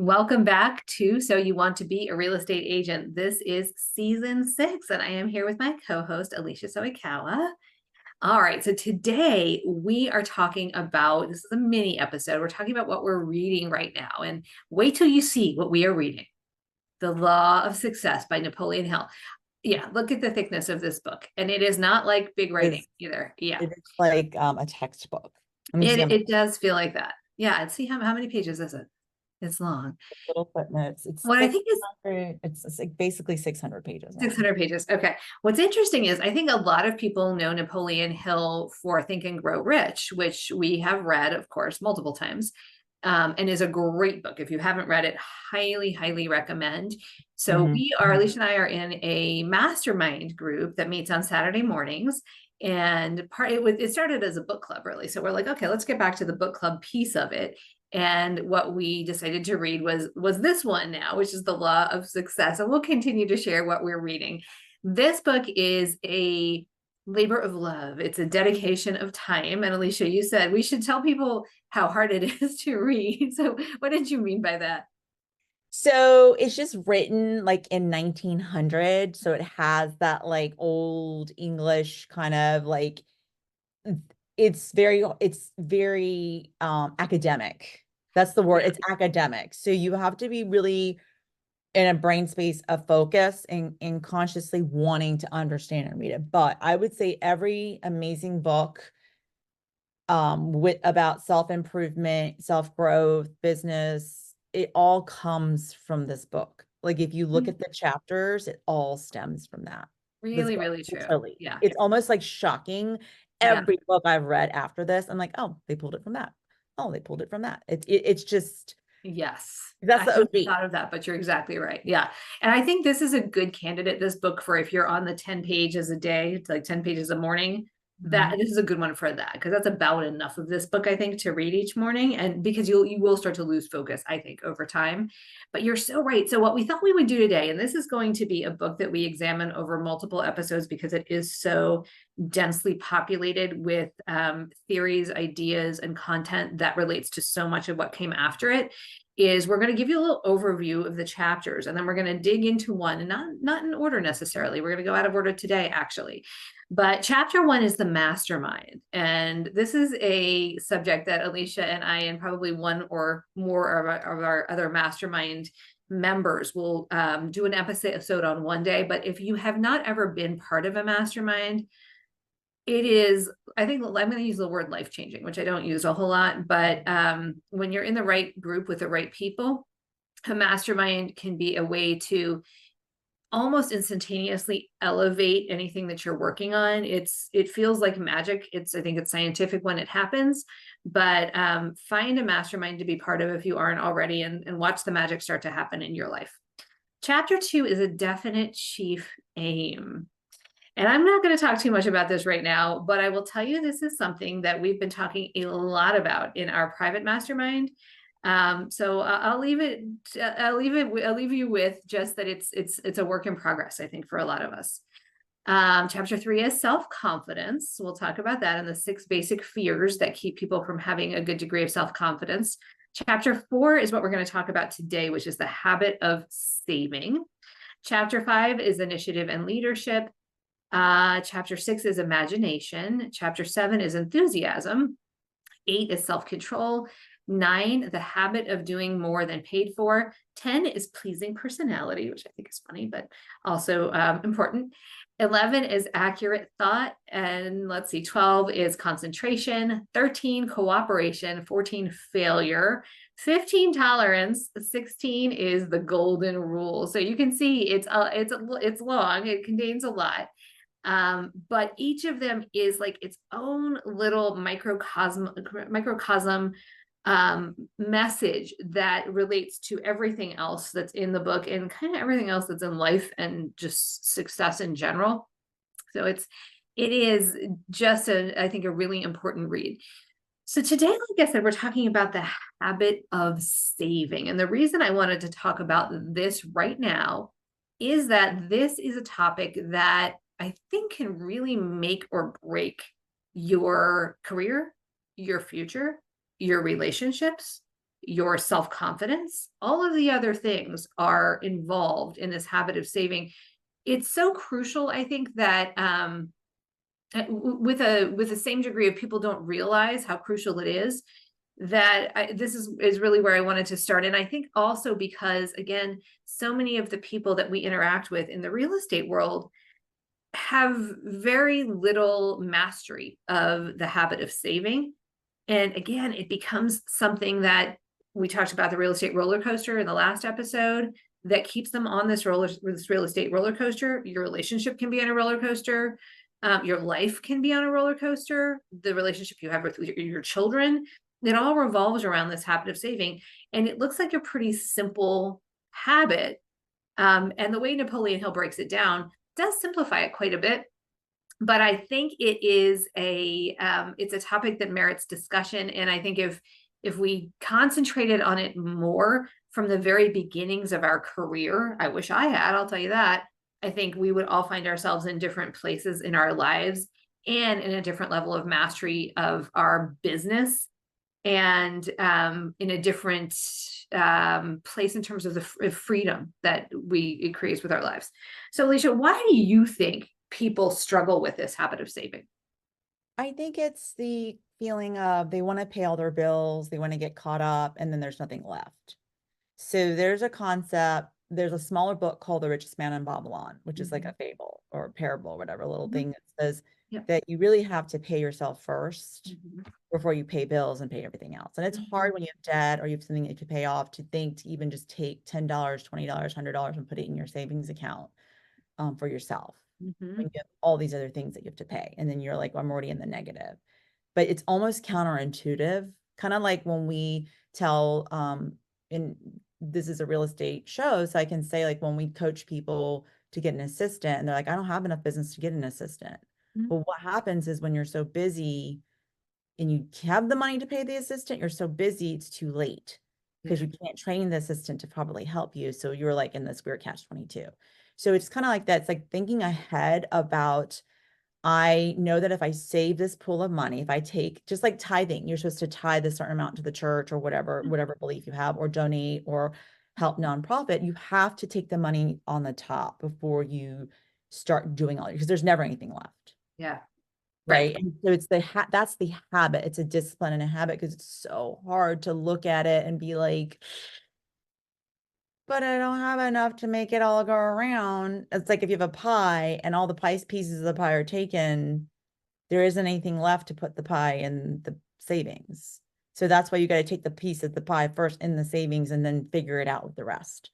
Welcome back to So You Want to Be a Real Estate Agent. This is season 6, and I am here with my co-host, Alicia Soikawa. All right, so today we are talking about, this is a mini episode, we're talking about what we're reading right now. And wait till you see what we are reading. The Law of Success by Napoleon Hill. Yeah, look at the thickness of this book. And it is not like big writing either. Yeah, It is like a textbook. Let me see it does feel like that. Yeah, and see how many pages is it? It's long. little footnotes. It's What I think is 600. It's like basically 600 pages long. 600 pages. Okay. What's interesting is I think a lot of people know Napoleon Hill for Think and Grow Rich, which we have read, of course, multiple times, and is a great book. If you haven't read it, highly, highly recommend. So Alicia and I are in a mastermind group that meets on Saturday mornings. And it started as a book club, really. So we're like, okay, let's get back to the book club piece of it. And what we decided to read was this one now, which is The Law of Success. And we'll continue to share what we're reading. This book is a labor of love. It's a dedication of time. And Alicia, you said we should tell people how hard it is to read. So what did you mean by that? So it's just written like in 1900. So it has that like old English kind of like it's very academic. That's the word. Yeah. It's academic. So you have to be really in a brain space of focus and consciously wanting to understand and read it. But I would say every amazing book with about self-improvement, self-growth, business, it all comes from this book. Like if you look at the chapters, it all stems from that. Really, really true. Literally. Yeah. It's almost like shocking. Yeah. Every book I've read after this, I'm like, oh, they pulled it from that. Oh, they pulled it from that. It's just Yes. that's I the hadn't OG. thought of that, but you're exactly right. Yeah. And I think this is a good candidate, this book, for if you're on the 10 pages a day, it's like 10 pages a morning, that this is a good one for that, because that's about enough of this book, I think, to read each morning. And because you will start to lose focus, I think, over time. But you're so right. So what we thought we would do today, and this is going to be a book that we examine over multiple episodes because it is so densely populated with theories, ideas, and content that relates to so much of what came after it, is we're going to give you a little overview of the chapters, and then we're going to dig into one, and not in order necessarily. We're going to go out of order today, actually. But chapter 1 is the mastermind. And this is a subject that Alicia and I, and probably one or more of our other mastermind members, will do an episode on one day. But if you have not ever been part of a mastermind, it is, I think I'm going to use the word life-changing, which I don't use a whole lot. But when you're in the right group with the right people, a mastermind can be a way to almost instantaneously elevate anything that you're working on. It feels like magic. I think it's scientific when it happens, but find a mastermind to be part of if you aren't already, and watch the magic start to happen in your life. Chapter 2 is a definite chief aim. And I'm not going to talk too much about this right now, but I will tell you this is something that we've been talking a lot about in our private mastermind. So I'll leave you with just that it's a work in progress, I think, for a lot of us. Chapter 3 is self-confidence. We'll talk about that and the 6 basic fears that keep people from having a good degree of self-confidence. Chapter 4 is what we're going to talk about today, which is the habit of saving. Chapter 5 is initiative and leadership. Chapter 6 is imagination. Chapter 7 is enthusiasm. 8 is self-control. 9, the habit of doing more than paid for. 10 is pleasing personality, which I think is funny, but also important. 11 is accurate thought. And let's see, 12 is concentration. 13, cooperation. 14, failure. 15, tolerance. 16 is the golden rule. So you can see it's long. It contains a lot. But each of them is like its own little microcosm message that relates to everything else that's in the book and kind of everything else that's in life and just success in general. So it is just I think a really important read. So today, like I said, we're talking about the habit of saving. And the reason I wanted to talk about this right now is that this is a topic that I think can really make or break your career, your future, your relationships, your self-confidence, all of the other things are involved in this habit of saving. It's so crucial, I think, that with the same degree of people don't realize how crucial it is, that this is really where I wanted to start. And I think also because, again, so many of the people that we interact with in the real estate world have very little mastery of the habit of saving. And again, it becomes something that we talked about, the real estate roller coaster in the last episode, that keeps them on this real estate roller coaster. Your relationship can be on a roller coaster. Your life can be on a roller coaster. The relationship you have with your children, it all revolves around this habit of saving. And it looks like a pretty simple habit. And the way Napoleon Hill breaks it down does simplify it quite a bit. But I think it is it's a topic that merits discussion. And I think if we concentrated on it more from the very beginnings of our career, I wish I had, I'll tell you that, I think we would all find ourselves in different places in our lives and in a different level of mastery of our business, and in a different place in terms of the freedom that it creates with our lives. So Alicia, why do you think people struggle with this habit of saving? I think it's the feeling of they want to pay all their bills, they want to get caught up, and then there's nothing left. So there's a smaller book called The Richest Man in Babylon, which is like a fable or a parable, or whatever, a little thing that says that you really have to pay yourself first before you pay bills and pay everything else. And it's hard when you have debt or you have something that you have to pay off to think to even just take $10, $20, $100 and put it in your savings account for yourself. When you have all these other things that you have to pay. And then you're like, well, I'm already in the negative. But it's almost counterintuitive, kind of like when we tell, and this is a real estate show, so I can say, like, when we coach people to get an assistant and they're like, I don't have enough business to get an assistant. But what happens is when you're so busy and you have the money to pay the assistant, you're so busy, it's too late because you can't train the assistant to probably help you. So you're like in this weird catch-22. So it's kind of like that. It's like thinking ahead about, I know that if I save this pool of money, if I take, just like tithing, you're supposed to tithe a certain amount to the church or whatever belief you have, or donate or help nonprofit, you have to take the money on the top before you start doing all, because there's never anything left. Yeah. Right. And so it's that's the habit. It's a discipline and a habit, because it's so hard to look at it and be like, but I don't have enough to make it all go around. It's like if you have a pie and all the pieces of the pie are taken, there isn't anything left to put the pie in the savings. So that's why you got to take the piece of the pie first in the savings and then figure it out with the rest.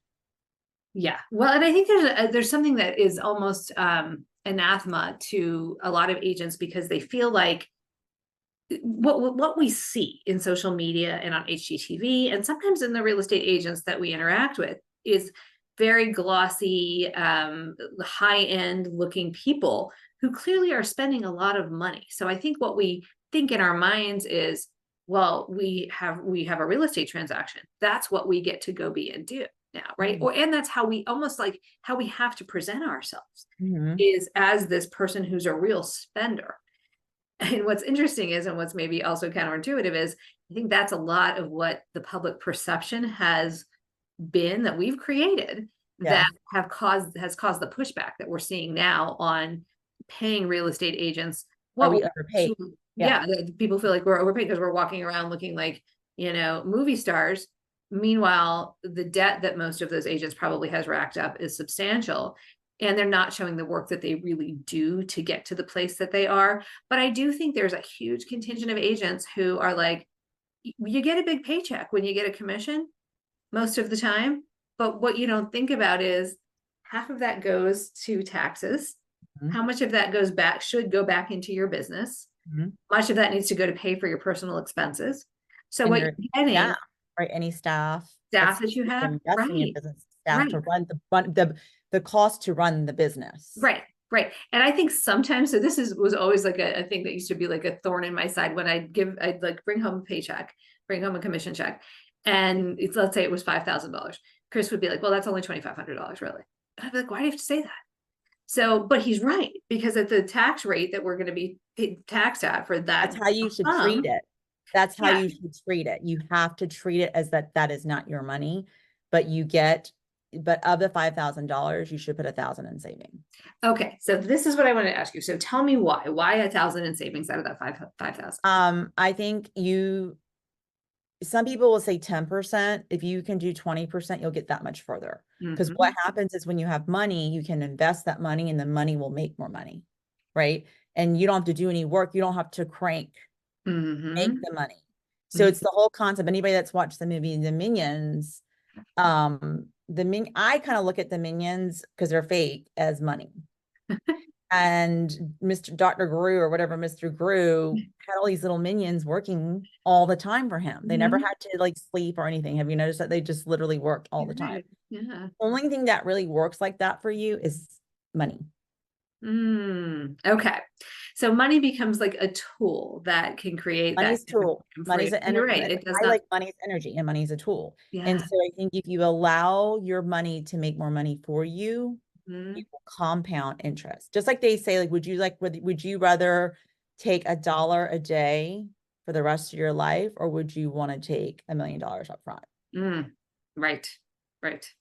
Yeah. Well, and I think there's something that is almost anathema to a lot of agents, because they feel like what we see in social media and on HGTV, and sometimes in the real estate agents that we interact with, is very glossy, high-end looking people who clearly are spending a lot of money. So I think what we think in our minds is, well, we have a real estate transaction. That's what we get to go be and do now, right? And that's how we almost like how we have to present ourselves, is as this person who's a real spender. And what's interesting is, and what's maybe also counterintuitive is, I think that's a lot of what the public perception has been that we've created, that has caused the pushback that we're seeing now on paying real estate agents. Are we overpaid? People feel like we're overpaid because we're walking around looking like, movie stars. Meanwhile, the debt that most of those agents probably has racked up is substantial, and they're not showing the work that they really do to get to the place that they are. But I do think there's a huge contingent of agents who are like, you get a big paycheck when you get a commission most of the time. But what you don't think about is half of that goes to taxes. How much of that should go back into your business? Much of that needs to go to pay for your personal expenses. So and what you're getting, right? Any staff that you have, right? In your business, staff to run the cost to run the business. Right. And I think sometimes, so this was always like a thing that used to be like a thorn in my side when I'd like bring home a paycheck, bring home a commission check. And let's say it was $5,000. Chris would be like, well, that's only $2,500 really. And I'd be like, why do you have to say that? So, but he's right, because at the tax rate that we're going to be taxed at for that, that's how you should treat it. That's how Yeah. you should treat it. You have to treat it as that is not your money, but you get, but of the $5,000, you should put 1,000 in savings. Okay. So this is what I want to ask you. So tell me why 1,000 in savings out of that 5,000? I think some people will say 10%. If you can do 20%, you'll get that much further. Because what happens is when you have money, you can invest that money and the money will make more money, right? And you don't have to do any work. You don't have to make the money. So it's the whole concept. Anybody that's watched the movie The Minions, I kind of look at the Minions because they're fake as money. And Dr. Gru or whatever, Mr. Gru had all these little minions working all the time for him. They never had to like sleep or anything. Have you noticed that they just literally worked all the time? Yeah. Only thing that really works like that for you is money. Okay. So money becomes like a tool that can create Money's that. tool. Money's an You're energy. right. It does I not. like money's energy and money's a tool. And Yeah. so I think if you allow your money to make more money for you, Mhm. it will compound interest. Just like they say, like, would you rather take $1 a day for the rest of your life, or would you want to take $1 million up front? Right. Right.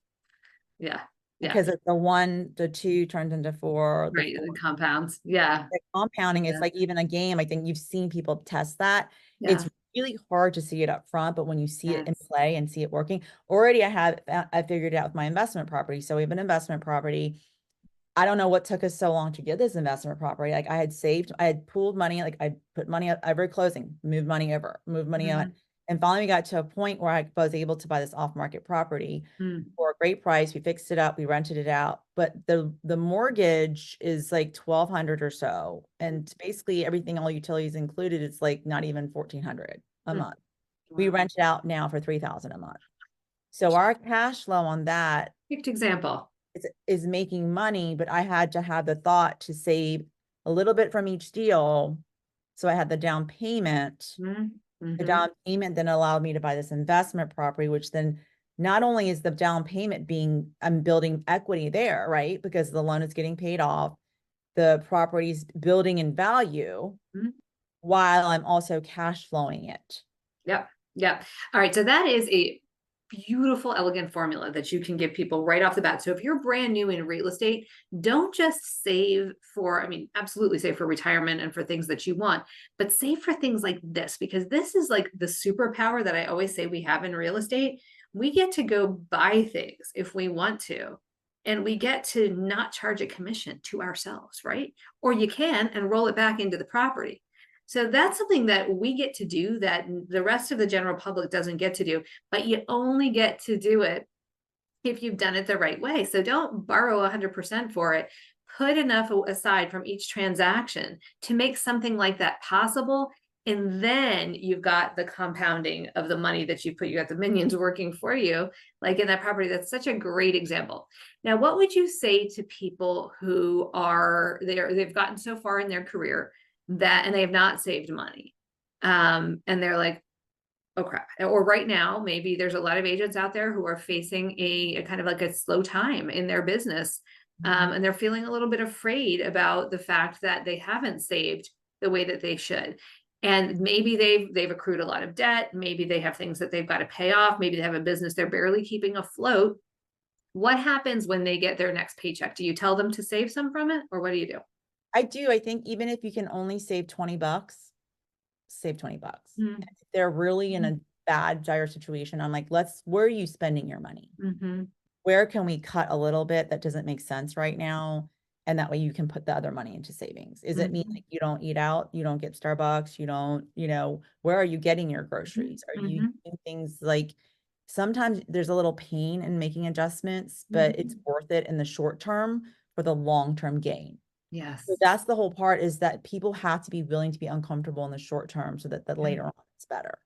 Yeah. Yeah. Because it's the 2 turns into 4, the Right. 4. The compounds. Yeah. The compounding is Yeah. like even a game. I think you've seen people test that. Yeah. It's really hard to see it up front, but when you see it in Yes. play and see it working, already I figured it out with my investment property. So we have an investment property. I don't know what took us so long to get this investment property. Like I had pooled money, like I put money up every closing, moved money over, moved money on. And finally we got to a point where I was able to buy this off-market property for a great price. We fixed it up, we rented it out, but the mortgage is like 1,200 or so. And basically everything, all utilities included, it's like not even 1,400 a month. We rent it out now for 3,000 a month. So our cash flow on that Perfect example. is making money, but I had to have the thought to save a little bit from each deal. So I had the down payment. The down payment then allowed me to buy this investment property, which then not only is the down payment I'm building equity there, right? Because the loan is getting paid off, the property's building in value while I'm also cash flowing it. Yep. Yep. All right. So that is a beautiful, elegant formula that you can give people right off the bat. So if you're brand new in real estate, don't just save for, I mean, absolutely save for retirement and for things that you want, but save for things like this, because this is like the superpower that I always say we have in real estate. We get to go buy things if we want to, and we get to not charge a commission to ourselves, right? Or you can and roll it back into the property. So that's something that we get to do that the rest of the general public doesn't get to do, but you only get to do it if you've done it the right way. So don't borrow 100% for it. Put enough aside from each transaction to make something like that possible. And then you've got the compounding of the money that you put, you got the minions working for you, like in that property. That's such a great example. Now, what would you say to people who they've gotten so far in their career and they have not saved money? And they're like, oh crap. Or right now, maybe there's a lot of agents out there who are facing a kind of like a slow time in their business. And they're feeling a little bit afraid about the fact that they haven't saved the way that they should. And maybe they've accrued a lot of debt. Maybe they have things that they've got to pay off. Maybe they have a business they're barely keeping afloat. What happens when they get their next paycheck? Do you tell them to save some from it, or what do you do? I do. I think even if you can only save $20, save $20. If they're really in a bad, dire situation, I'm like, where are you spending your money? Where can we cut a little bit that doesn't make sense right now? And that way you can put the other money into savings. Is it mean like you don't eat out, you don't get Starbucks, you don't, where are you getting your groceries? Are you doing things like, sometimes there's a little pain in making adjustments, but it's worth it in the short term for the long-term gain. Yes. So that's the whole part, is that people have to be willing to be uncomfortable in the short term so that later on it's better.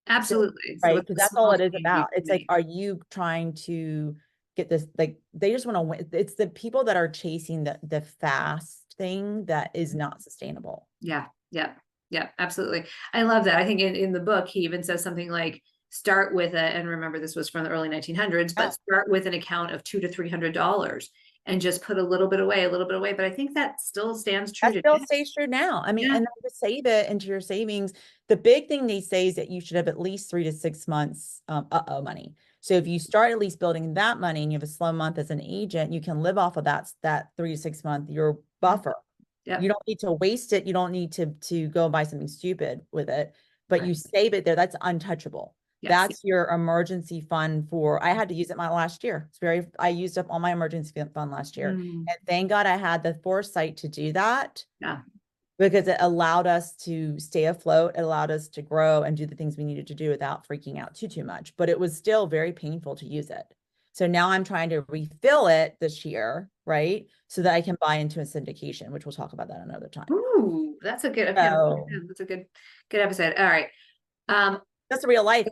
Absolutely. So, right. Because that's all it is about. It's like, are you trying to get this? Like, they just want to win. It's the people that are chasing the fast thing that is not sustainable. Yeah. Yeah. Yeah. Absolutely. I love that. I think in the book, he even says something like, start with and remember this was from the early 1900s, but start with an account of $200 to $300 and just put a little bit away, a little bit away. But I think that still stands true That still today. stays true now. I mean, Yeah. and then to save it into your savings. The big thing they say is that you should have at least 3 to 6 months money. So if you start at least building that money and you have a slow month as an agent, you can live off of that 3 to 6 month your buffer. Yep. You don't need to waste it. You don't need to go buy something stupid with it, but Right. you save it there. That's untouchable. Yes. That's your emergency fund for, I had to use it my last year. I used up all my emergency fund last year. Mm, And thank God I had the foresight to do that yeah. because it allowed us to stay afloat. It allowed us to grow and do the things we needed to do without freaking out too much, but it was still very painful to use it. So now I'm trying to refill it this year, right? So that I can buy into a syndication, which we'll talk about that another time. Ooh, that's a good, okay. So That's a good episode. All right. that's a real life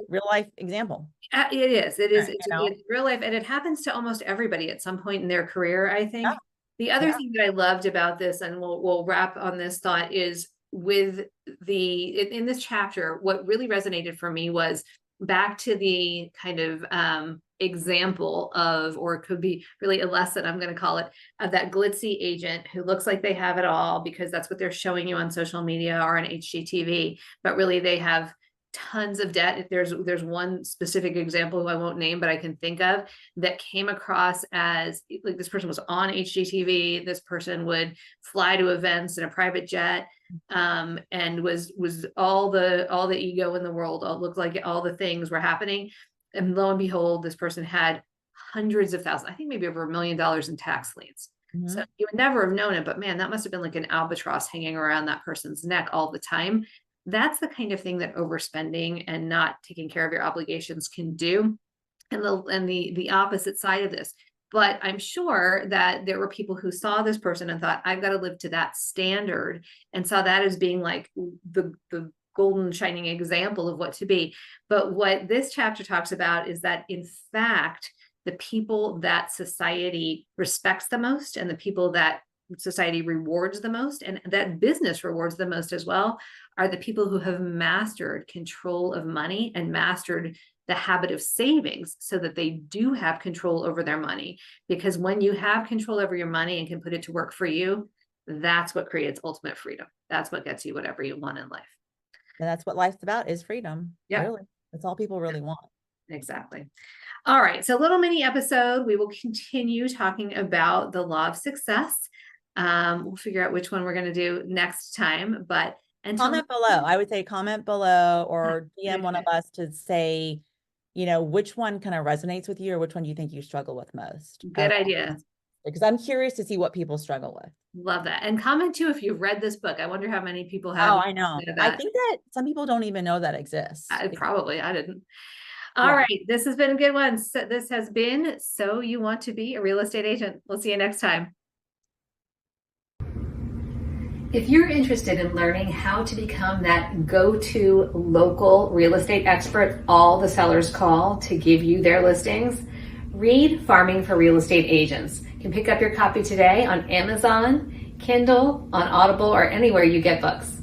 example. It is. It's You know? real life, and it happens to almost everybody at some point in their career, I think. Yeah. The other Yeah. thing that I loved about this, and we'll wrap on this thought, is with in this chapter, what really resonated for me was back to the kind of example of, or it could be really a lesson, I'm going to call it, of that glitzy agent who looks like they have it all because that's what they're showing you on social media or on HGTV, but really they have tons of debt. There's one specific example who I won't name, but I can think of, that came across as like this person was on HGTV. This person would fly to events in a private jet, and was all the ego in the world. All looked like all the things were happening, and lo and behold, this person had hundreds of thousands, I think maybe over $1 million in tax liens. Mhm. So you would never have known it, but man, that must have been like an albatross hanging around that person's neck all the time. That's the kind of thing that overspending and not taking care of your obligations can do. And the opposite side of this. But I'm sure that there were people who saw this person and thought, I've got to live to that standard, and saw that as being like the golden shining example of what to be. But what this chapter talks about is that, in fact, the people that society respects the most, and the people that society rewards the most, and that business rewards the most as well, are the people who have mastered control of money and mastered the habit of savings, so that they do have control over their money. Because when you have control over your money and can put it to work for you, that's what creates ultimate freedom. That's what gets you whatever you want in life. And that's what life's about, is freedom. Yeah. Really. That's all people really want. Exactly. All right. So, little mini episode. We will continue talking about the law of success. We'll figure out which one we're going to do next time. But until comment below, I would say comment below or DM one of us to say, which one kind of resonates with you, or which one do you think you struggle with most? Good idea. Because I'm curious to see what people struggle with. Love that. And comment too if you've read this book. I wonder how many people have. Oh, I know. I think that some people don't even know that exists. Probably. I didn't. All right. This has been a good one. So this has been So You Want to Be a Real Estate Agent. We'll see you next time. If you're interested in learning how to become that go-to local real estate expert all the sellers call to give you their listings, read Farming for Real Estate Agents. You can pick up your copy today on Amazon, Kindle, on Audible, or anywhere you get books.